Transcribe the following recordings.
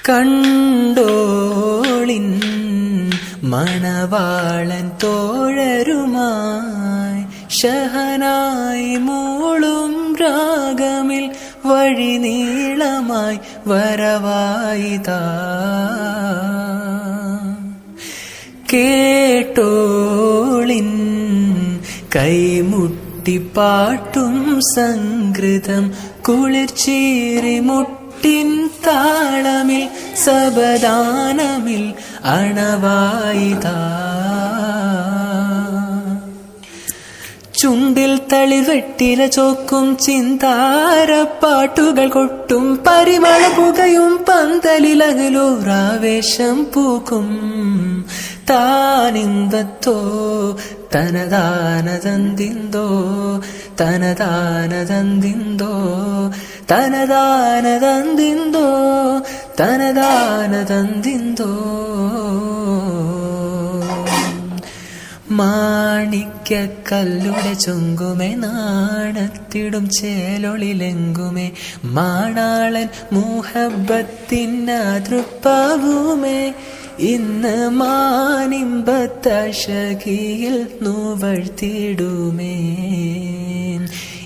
കണ്ടോളിൻ മണവാളൻ തോഴരുമായി ഷഹനായി മൂളും രാഗമിൽ വഴിനീളമായി വരവായിതാ. കേട്ടോളിൻ കൈമുട്ടിപ്പാട്ടും സംഗൃതം കുളിർച്ചീറി മുട്ടിൻ താളമിൽ സബദാനമിൽ അണവായിതാ. ചുണ്ടിൽ തളിർവെട്ടില ചോക്കും ചിന്താരപ്പാട്ടുകൾ കൊട്ടും പരിമള പുകയും പന്തലിലകലോറാവേശം പൂക്കും. താനിന്തത്തോ തനദാനദന്തിന്തോ തനദാനദന്തിന്തോ തനദാനദന്തിന്തോ തനദാനദന്തിന്തോ. മാണിക്യക്കല്ലുടെ ചൊങ്കുമേ നാണത്തിടും ചേലൊളിലെങ്കുമേ മാണാളൻ മുഹബത്തിനതൃപ്പാവുമേ. ഇന്ന് മാനിമ്പത്തശകിയിൽ നൂവഴ്ത്തിടുമേ.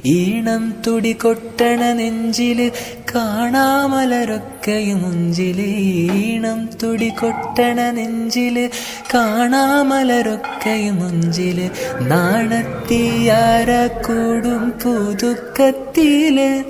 ഈണം തുടി കൊട്ടണ നെഞ്ചില് കാണാമലരൊക്കെയും മുഞ്ചില്. ഈണം തുടി കൊട്ടണ നെഞ്ചില് കാണാമലരൊക്കെയും മുഞ്ചില്. നാണത്തിയാര കൂടും പുതുക്കത്തില്